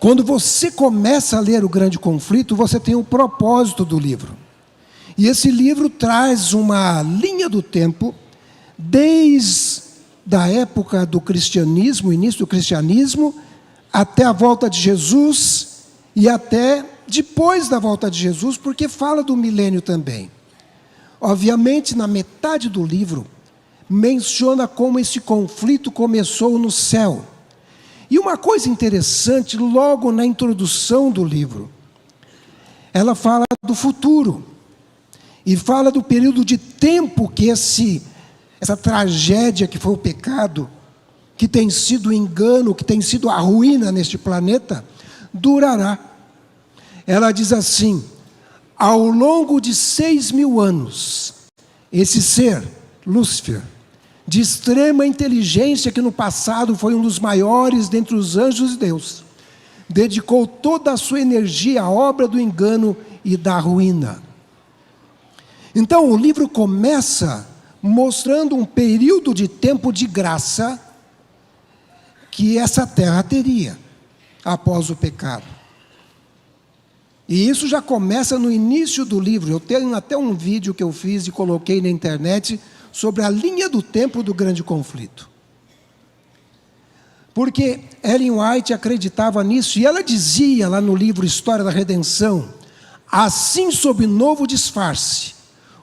Quando você começa a ler o Grande Conflito, você tem o propósito do livro. E esse livro traz uma linha do tempo, desde a época do cristianismo, início do cristianismo, até a volta de Jesus e até depois da volta de Jesus, porque fala do milênio também. Obviamente, na metade do livro, menciona como esse conflito começou no céu. E uma coisa interessante, logo na introdução do livro, ela fala do futuro. E fala do período de tempo que essa tragédia que foi o pecado, que tem sido o engano, que tem sido a ruína neste planeta, durará. Ela diz assim: ao longo de 6.000 anos, esse ser, Lúcifer, de extrema inteligência, que no passado foi um dos maiores dentre os anjos de Deus, dedicou toda a sua energia à obra do engano e da ruína. Então, o livro começa mostrando um período de tempo de graça que essa terra teria após o pecado. E isso já começa no início do livro. Eu tenho até um vídeo que eu fiz e coloquei na internet sobre a linha do tempo do Grande Conflito. Porque Ellen White acreditava nisso, e ela dizia lá no livro História da Redenção: assim, sob novo disfarce,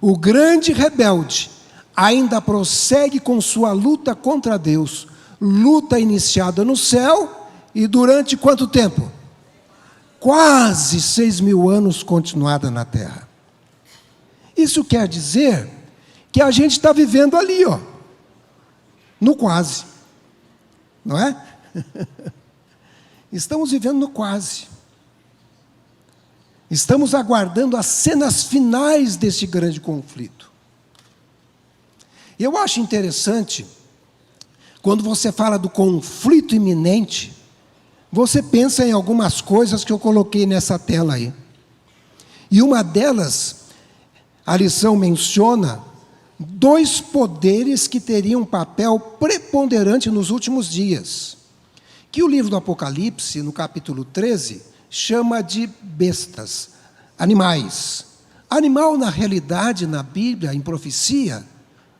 o grande rebelde ainda prossegue com sua luta contra Deus, luta iniciada no céu, e durante quanto tempo? Quase 6.000 anos continuada na terra. Isso quer dizer que a gente está vivendo ali, ó, no quase, não é? Estamos vivendo no quase. Estamos aguardando as cenas finais desse grande conflito. Eu acho interessante, quando você fala do conflito iminente, você pensa em algumas coisas que eu coloquei nessa tela aí. E uma delas, a lição menciona 2 poderes que teriam um papel preponderante nos últimos dias, que o livro do Apocalipse, no capítulo 13, chama de bestas, animais. Animal, na realidade, na Bíblia, em profecia,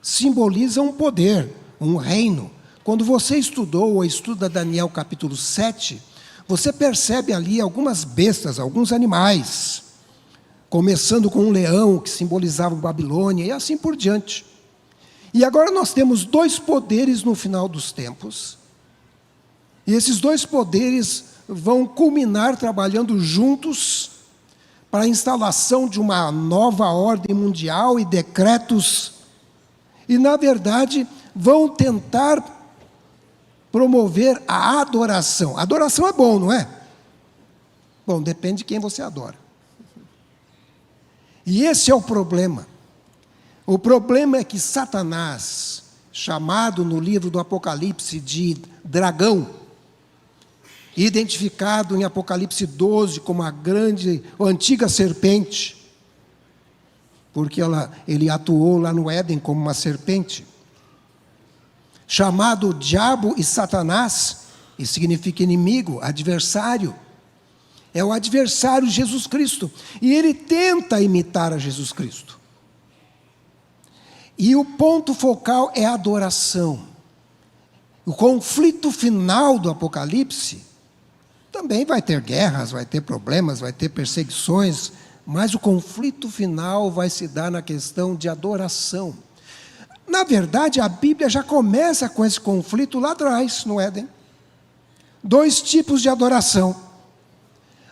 simboliza um poder, um reino. Quando você estudou ou estuda Daniel capítulo 7, você percebe ali algumas bestas, alguns animais, começando com um leão, que simbolizava a Babilônia, e assim por diante. E agora nós temos 2 poderes no final dos tempos, e esses 2 poderes vão culminar trabalhando juntos para a instalação de uma nova ordem mundial e decretos, e na verdade vão tentar promover a adoração. Adoração é bom, não é? Bom, depende de quem você adora. E esse é o problema. O problema é que Satanás, chamado no livro do Apocalipse de dragão, identificado em Apocalipse 12 como a antiga serpente, porque ele atuou lá no Éden como uma serpente, chamado Diabo e Satanás, e significa inimigo, adversário. É o adversário Jesus Cristo. E ele tenta imitar a Jesus Cristo. E o ponto focal é a adoração. O conflito final do Apocalipse também vai ter guerras, vai ter problemas, vai ter perseguições, mas o conflito final vai se dar na questão de adoração. Na verdade, a Bíblia já começa com esse conflito lá atrás, no Éden. 2 tipos de adoração.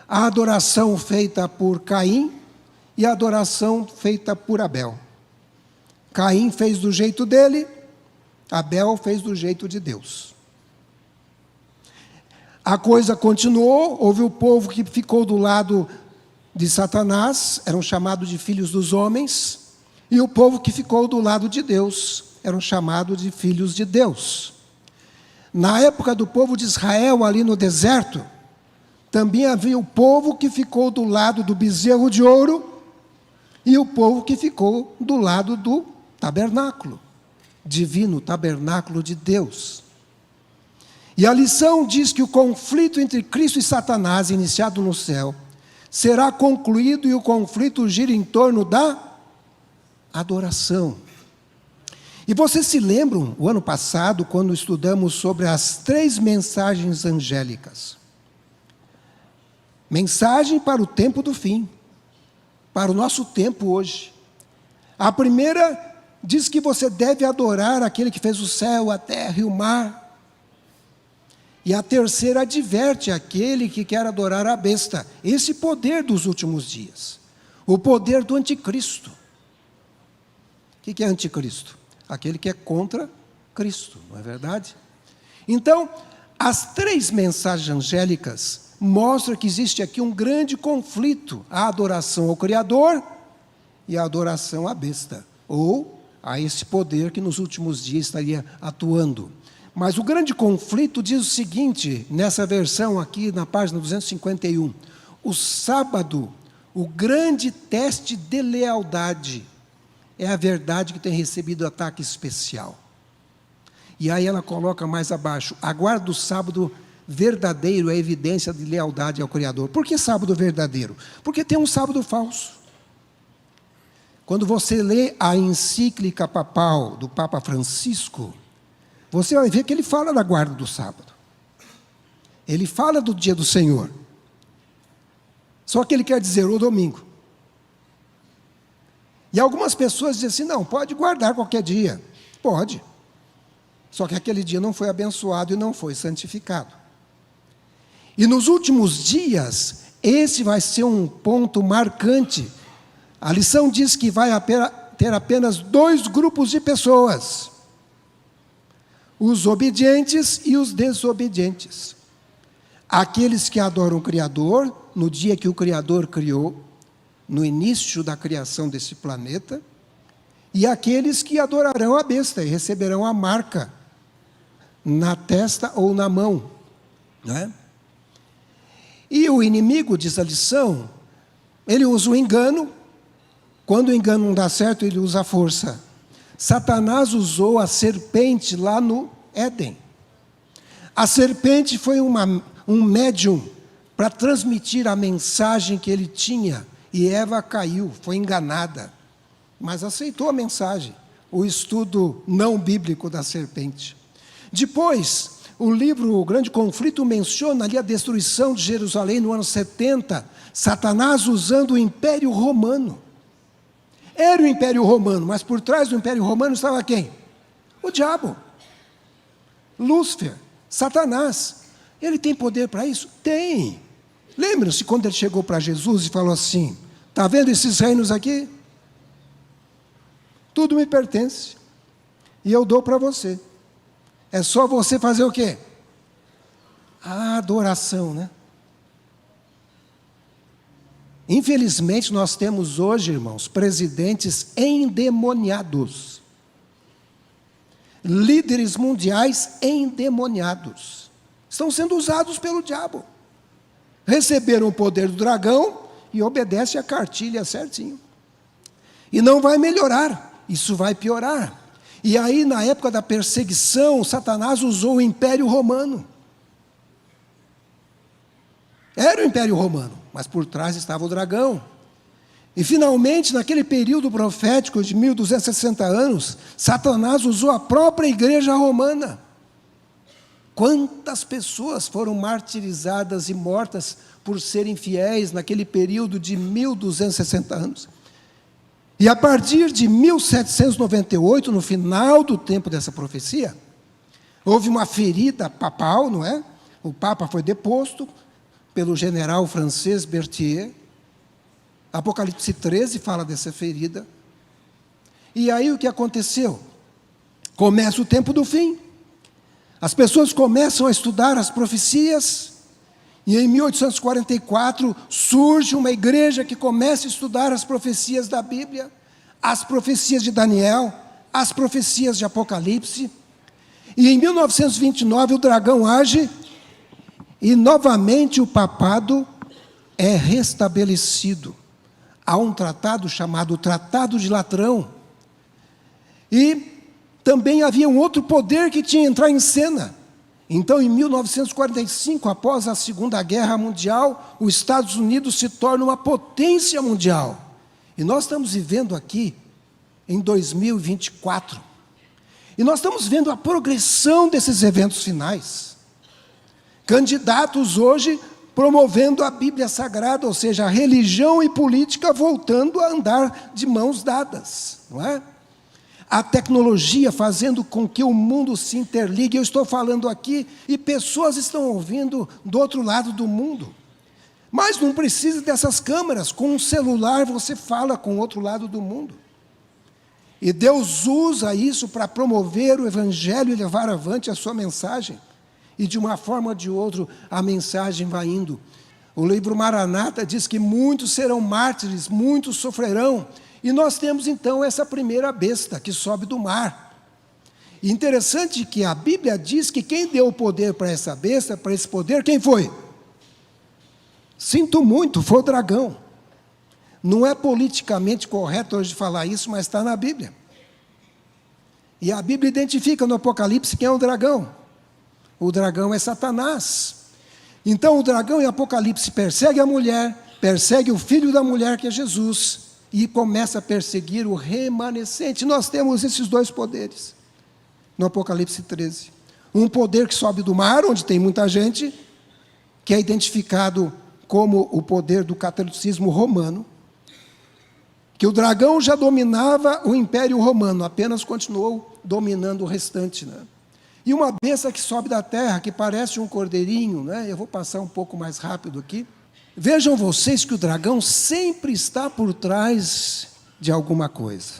A adoração feita por Caim e a adoração feita por Abel. Caim fez do jeito dele, Abel fez do jeito de Deus. A coisa continuou, houve o povo que ficou do lado de Satanás, eram chamados de filhos dos homens, e o povo que ficou do lado de Deus, eram chamados de filhos de Deus. Na época do povo de Israel, ali no deserto, também havia o povo que ficou do lado do bezerro de ouro e o povo que ficou do lado do tabernáculo divino, tabernáculo de Deus. E a lição diz que o conflito entre Cristo e Satanás, iniciado no céu, será concluído e o conflito gira em torno da adoração. E vocês se lembram, o ano passado, quando estudamos sobre as 3 mensagens angélicas? Mensagem para o tempo do fim, para o nosso tempo hoje. A primeira diz que você deve adorar aquele que fez o céu, a terra e o mar. E a terceira adverte aquele que quer adorar a besta. Esse poder dos últimos dias. O poder do anticristo. O que é anticristo? Aquele que é contra Cristo, não é verdade? Então, as 3 mensagens angélicas mostram que existe aqui um grande conflito. A adoração ao Criador e a adoração à besta. Ou a esse poder que nos últimos dias estaria atuando. Mas o grande conflito diz o seguinte, nessa versão aqui, na página 251. O sábado, o grande teste de lealdade, é a verdade que tem recebido ataque especial. E aí ela coloca mais abaixo, a guarda do sábado verdadeiro é evidência de lealdade ao Criador. Por que sábado verdadeiro? Porque tem um sábado falso. Quando você lê a encíclica papal do Papa Francisco, você vai ver que ele fala da guarda do sábado. Ele fala do dia do Senhor. Só que ele quer dizer o domingo. E algumas pessoas dizem assim, não, pode guardar qualquer dia. Pode. Só que aquele dia não foi abençoado e não foi santificado. E nos últimos dias, esse vai ser um ponto marcante. A lição diz que vai ter apenas 2 grupos de pessoas. Os obedientes e os desobedientes. Aqueles que adoram o Criador, no dia que o Criador criou, no início da criação desse planeta, e aqueles que adorarão a besta e receberão a marca na testa ou na mão. Né? E o inimigo, diz a lição, ele usa o engano. Quando o engano não dá certo, ele usa a força. Satanás usou a serpente lá no Éden. A serpente foi um médium para transmitir a mensagem que ele tinha. E Eva caiu, foi enganada. Mas aceitou a mensagem. O estudo não bíblico da serpente. Depois, o livro O Grande Conflito menciona ali a destruição de Jerusalém no ano 70. Satanás usando o Império Romano. Era o Império Romano, mas por trás do Império Romano estava quem? O diabo. Lúcifer, Satanás. Ele tem poder para isso? Tem. Lembram-se quando ele chegou para Jesus e falou assim, está vendo esses reinos aqui? Tudo me pertence. E eu dou para você. É só você fazer o quê? A adoração, né? Infelizmente, nós temos hoje, irmãos, presidentes endemoniados. Líderes mundiais endemoniados. Estão sendo usados pelo diabo. Receberam o poder do dragão e obedecem a cartilha certinho. E não vai melhorar, isso vai piorar. E aí, na época da perseguição, Satanás usou o Império Romano. Era o Império Romano, mas por trás estava o dragão. E finalmente, naquele período profético de 1260 anos, Satanás usou a própria igreja romana. Quantas pessoas foram martirizadas e mortas por serem fiéis naquele período de 1260 anos? E a partir de 1798, no final do tempo dessa profecia, houve uma ferida papal, não é? O Papa foi deposto pelo general francês Berthier. Apocalipse 13 fala dessa ferida. E aí o que aconteceu? Começa o tempo do fim. As pessoas começam a estudar as profecias, e em 1844 surge uma igreja que começa a estudar as profecias da Bíblia, as profecias de Daniel, as profecias de Apocalipse. E em 1929 o dragão age, e novamente o papado é restabelecido. Há um tratado chamado Tratado de Latrão. E também havia um outro poder que tinha que entrar em cena. Então, em 1945, após a Segunda Guerra Mundial, os Estados Unidos se tornam uma potência mundial. E nós estamos vivendo aqui em 2024. E nós estamos vendo a progressão desses eventos finais. Candidatos hoje promovendo a Bíblia Sagrada, ou seja, a religião e política voltando a andar de mãos dadas, não é? A tecnologia fazendo com que o mundo se interligue. Eu estou falando aqui e pessoas estão ouvindo do outro lado do mundo. Mas não precisa dessas câmeras. Com um celular você fala com o outro lado do mundo. E Deus usa isso para promover o Evangelho e levar avante a sua mensagem. E de uma forma ou de outra a mensagem vai indo. O livro Maranata diz que muitos serão mártires, muitos sofrerão. E nós temos então essa primeira besta que sobe do mar. E interessante que a Bíblia diz que quem deu o poder para essa besta, para esse poder, quem foi? Sinto muito, foi o dragão. Não é politicamente correto hoje falar isso, mas está na Bíblia. E a Bíblia identifica no Apocalipse quem é o dragão. O dragão é Satanás. Então o dragão em Apocalipse persegue a mulher, persegue o filho da mulher que é Jesus, e começa a perseguir o remanescente. Nós temos esses dois poderes no Apocalipse 13. Um poder que sobe do mar, onde tem muita gente, que é identificado como o poder do catolicismo romano, que o dragão já dominava o Império Romano, apenas continuou dominando o restante, né? E uma besta que sobe da terra, que parece um cordeirinho, né? Eu vou passar um pouco mais rápido aqui. Vejam vocês que o dragão sempre está por trás de alguma coisa.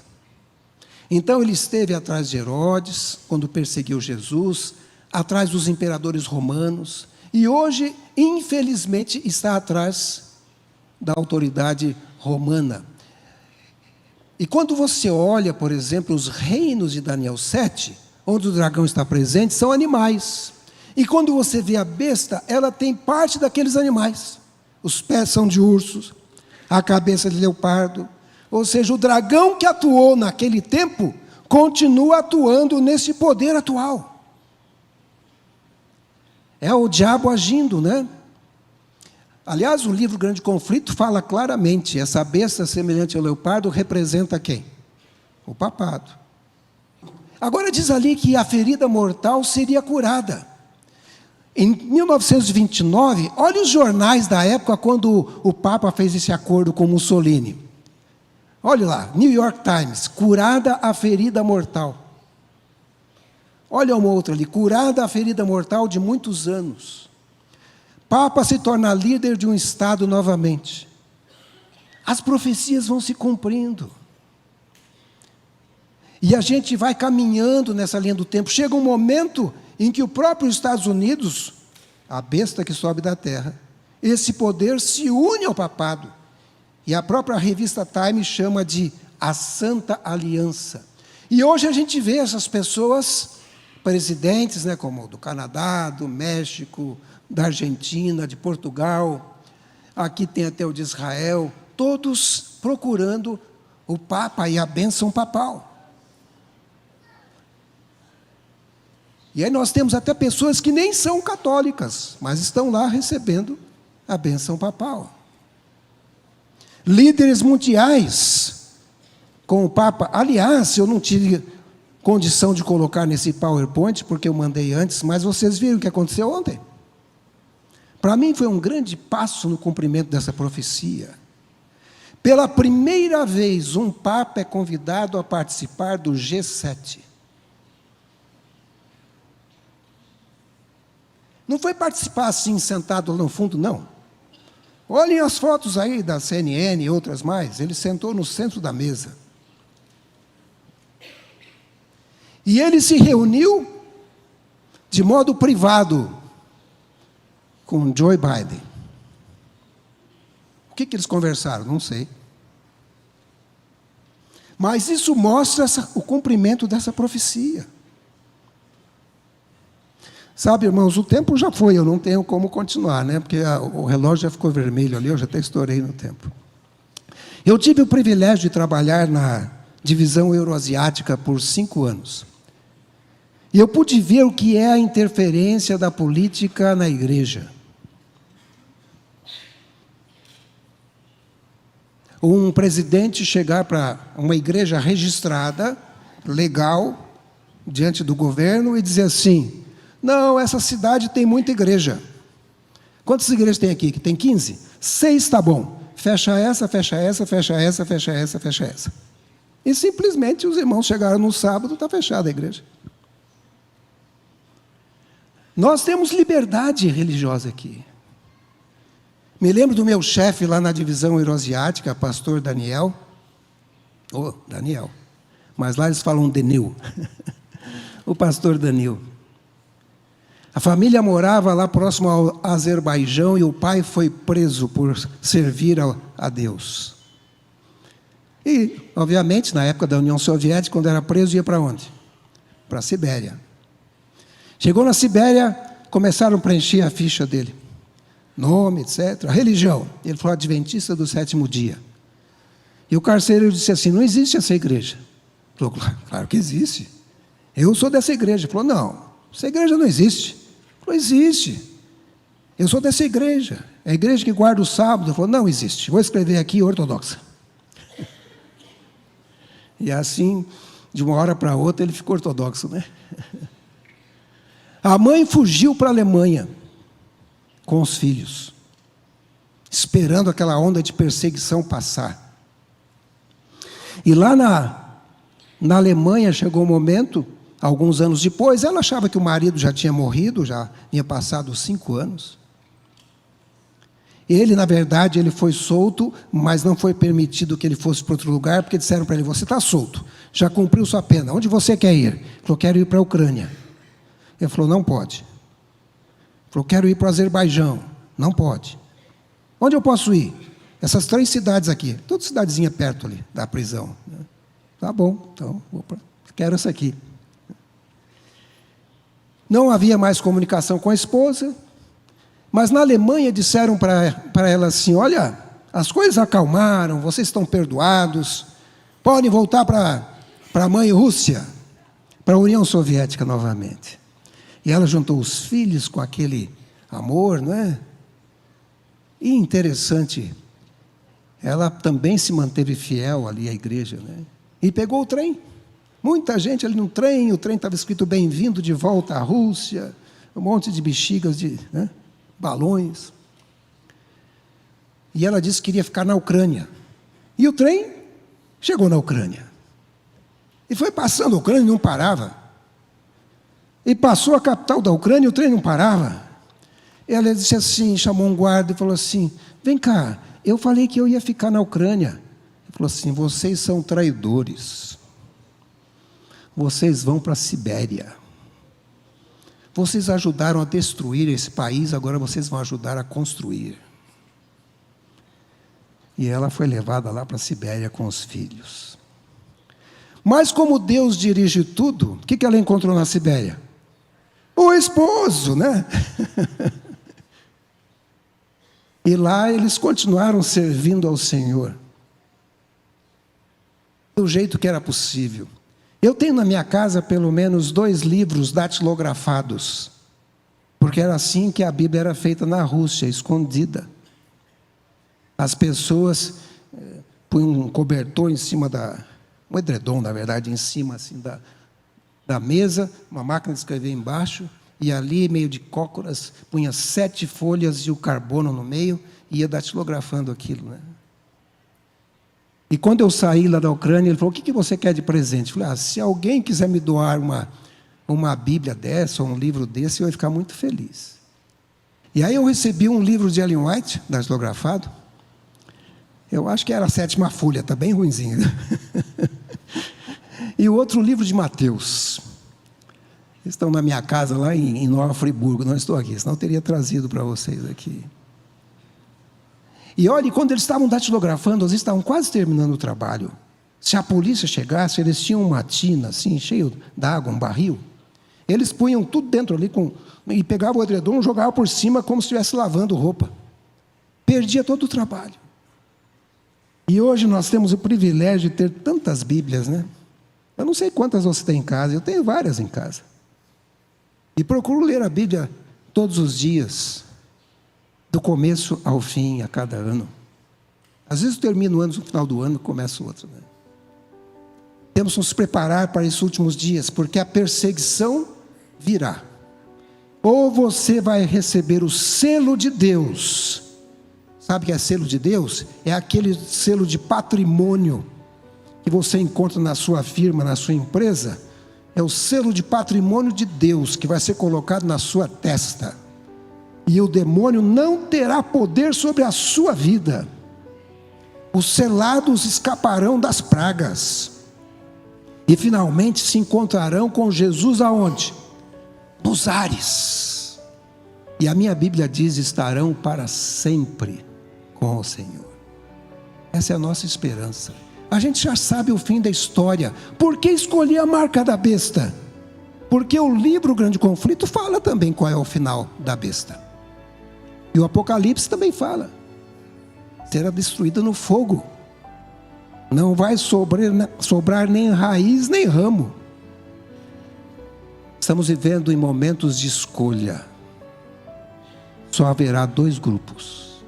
Então ele esteve atrás de Herodes, quando perseguiu Jesus, atrás dos imperadores romanos, e hoje, infelizmente, está atrás da autoridade romana. E quando você olha, por exemplo, os reinos de Daniel 7, onde o dragão está presente, são animais. E quando você vê a besta, ela tem parte daqueles animais. Os pés são de ursos, a cabeça de leopardo. Ou seja, o dragão que atuou naquele tempo, continua atuando nesse poder atual. É o diabo agindo, né? Aliás, o livro Grande Conflito fala claramente, essa besta semelhante ao leopardo representa quem? O papado. Agora diz ali que a ferida mortal seria curada. Em 1929, olha os jornais da época quando o Papa fez esse acordo com Mussolini. Olha lá, New York Times, curada a ferida mortal. Olha uma outra ali, curada a ferida mortal de muitos anos. Papa se torna líder de um Estado novamente. As profecias vão se cumprindo. E a gente vai caminhando nessa linha do tempo. Chega um momento em que o próprio Estados Unidos, a besta que sobe da terra, esse poder se une ao papado. E a própria revista Time chama de a Santa Aliança. E hoje a gente vê essas pessoas, presidentes, né, como do Canadá, do México, da Argentina, de Portugal, aqui tem até o de Israel, todos procurando o Papa e a bênção papal. E aí nós temos até pessoas que nem são católicas, mas estão lá recebendo a bênção papal. Líderes mundiais com o Papa. Aliás, eu não tive condição de colocar nesse PowerPoint, porque eu mandei antes, mas vocês viram o que aconteceu ontem? Para mim foi um grande passo no cumprimento dessa profecia. Pela primeira vez, um Papa é convidado a participar do G7. Não foi participar assim, sentado no fundo, não. Olhem as fotos aí da CNN e outras mais. Ele sentou no centro da mesa. E ele se reuniu de modo privado com Joe Biden. O que eles conversaram? Não sei. Mas isso mostra o cumprimento dessa profecia. Sabe, irmãos, o tempo já foi, eu não tenho como continuar, né? Porque o relógio já ficou vermelho ali, eu já até estourei no tempo. Eu tive o privilégio de trabalhar na divisão euroasiática por 5 anos. E eu pude ver o que é a interferência da política na igreja. Um presidente chegar para uma igreja registrada, legal, diante do governo, e dizer assim: não, essa cidade tem muita igreja. Quantas igrejas tem aqui? Tem 15? 6 está bom. Fecha essa, fecha essa, fecha essa, fecha essa, fecha essa. E simplesmente os irmãos chegaram no sábado, está fechada a igreja. Nós temos liberdade religiosa aqui. Me lembro do meu chefe lá na divisão Eurasiática, pastor Daniel. Daniel. Mas lá eles falam Denil. O pastor Danil. A família morava lá próximo ao Azerbaijão e o pai foi preso por servir a Deus. E, obviamente, na época da União Soviética, quando era preso, ia para onde? Para a Sibéria. Chegou na Sibéria, começaram a preencher a ficha dele. Nome, etc. Religião. Ele falou: adventista do 7º dia. E o carcereiro disse assim: não existe essa igreja. Ele falou: claro que existe. Eu sou dessa igreja. Ele falou: não, essa igreja não existe. Ele falou: existe. Eu sou dessa igreja. É a igreja que guarda o sábado. Ele falou: não existe. Vou escrever aqui ortodoxa. E assim, de uma hora para outra, ele ficou ortodoxo, né? A mãe fugiu para a Alemanha com os filhos, esperando aquela onda de perseguição passar. E lá na Alemanha chegou um momento, alguns anos depois, ela achava que o marido já tinha morrido, já tinha passado 5 anos. Ele, na verdade, ele foi solto, mas não foi permitido que ele fosse para outro lugar, porque disseram para ele: você está solto, já cumpriu sua pena, onde você quer ir? Ele falou: quero ir para a Ucrânia. Ele falou: não pode. Ele falou: quero ir para o Azerbaijão. Não pode. Onde eu posso ir? Essas 3 cidades aqui, toda cidadezinha perto ali da prisão. Tá bom, então, quero essa aqui. Não havia mais comunicação com a esposa, mas na Alemanha disseram para ela assim: olha, as coisas acalmaram, vocês estão perdoados, podem voltar para a mãe Rússia, para a União Soviética novamente. E ela juntou os filhos com aquele amor, não é? E interessante, ela também se manteve fiel ali à igreja, né? E pegou o trem. Muita gente ali no trem, o trem estava escrito: bem-vindo de volta à Rússia, um monte de bexigas, né? Balões. E ela disse que queria ficar na Ucrânia. E o trem chegou na Ucrânia. E foi passando a Ucrânia e não parava. E passou a capital da Ucrânia e o trem não parava. Ela disse assim, chamou um guarda e falou assim: vem cá, eu falei que eu ia ficar na Ucrânia. Ele falou assim: vocês são traidores. Vocês vão para a Sibéria. Vocês ajudaram a destruir esse país, agora vocês vão ajudar a construir. E ela foi levada lá para a Sibéria com os filhos. Mas como Deus dirige tudo, o que ela encontrou na Sibéria? O esposo, né? E lá eles continuaram servindo ao Senhor, do jeito que era possível. Eu tenho na minha casa pelo menos 2 livros datilografados, porque era assim que a Bíblia era feita na Rússia, escondida. As pessoas punham um cobertor em cima um edredom, na verdade, em cima assim, da mesa, uma máquina de escrever embaixo, e ali, meio de cócoras, punha 7 folhas e o carbono no meio, e ia datilografando aquilo, né? E quando eu saí lá da Ucrânia, ele falou: o que você quer de presente? Eu falei: se alguém quiser me doar uma Bíblia dessa, ou um livro desse, eu ia ficar muito feliz. E aí eu recebi um livro de Ellen White, datilografado. Eu acho que era a 7ª folha, está bem ruinzinho. E o outro livro de Mateus. Estão na minha casa lá em Nova Friburgo, não estou aqui, senão eu teria trazido para vocês aqui. E olha, quando eles estavam datilografando, às vezes estavam quase terminando o trabalho. Se a polícia chegasse, eles tinham uma tina assim, cheio d'água, um barril. Eles punham tudo dentro ali, e pegavam o edredom e jogavam por cima como se estivesse lavando roupa. Perdia todo o trabalho. E hoje nós temos o privilégio de ter tantas Bíblias, né? Eu não sei quantas você tem em casa, eu tenho várias em casa. E procuro ler a Bíblia todos os dias, do começo ao fim, a cada ano. Às vezes eu termino o ano, no final do ano, começa o outro, né? Temos que nos preparar para esses últimos dias, porque a perseguição virá. Ou você vai receber o selo de Deus. Sabe o que é selo de Deus? É aquele selo de patrimônio que você encontra na sua firma, na sua empresa. É o selo de patrimônio de Deus que vai ser colocado na sua testa. E o demônio não terá poder sobre a sua vida. Os selados escaparão das pragas. E finalmente se encontrarão com Jesus aonde? Nos ares. E a minha Bíblia diz: estarão para sempre com o Senhor. Essa é a nossa esperança. A gente já sabe o fim da história. Por que escolher a marca da besta? Porque o livro Grande Conflito fala também qual é o final da besta. E o Apocalipse também fala: será destruída no fogo. Não vai sobrar nem raiz nem ramo. Estamos vivendo em momentos de escolha. Só haverá dois grupos: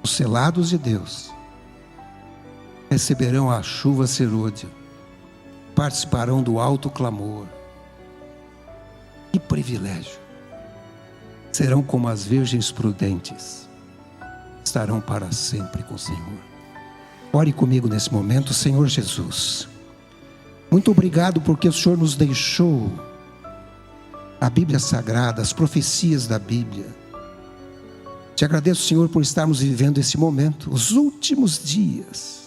os selados de Deus receberão a chuva serôdia, participarão do alto clamor. Que privilégio! Serão como as virgens prudentes, estarão para sempre com o Senhor. Ore comigo nesse momento. Senhor Jesus, muito obrigado porque o Senhor nos deixou a Bíblia Sagrada, as profecias da Bíblia. Te agradeço, Senhor, por estarmos vivendo esse momento, os últimos dias.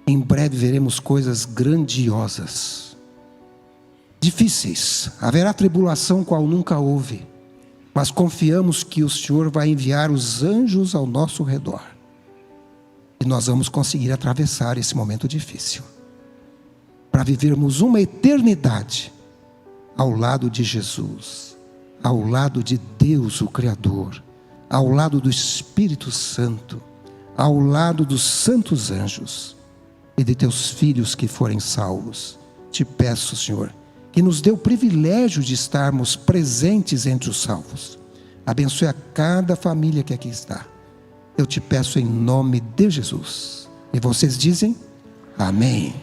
Em breve veremos coisas grandiosas, difíceis. Haverá tribulação qual nunca houve, mas confiamos que o Senhor vai enviar os anjos ao nosso redor. E nós vamos conseguir atravessar esse momento difícil, para vivermos uma eternidade ao lado de Jesus, ao lado de Deus o Criador, ao lado do Espírito Santo, ao lado dos santos anjos e de teus filhos que forem salvos. Te peço, Senhor, que nos dê o privilégio de estarmos presentes entre os salvos. Abençoe a cada família que aqui está. Eu te peço em nome de Jesus. E vocês dizem: amém.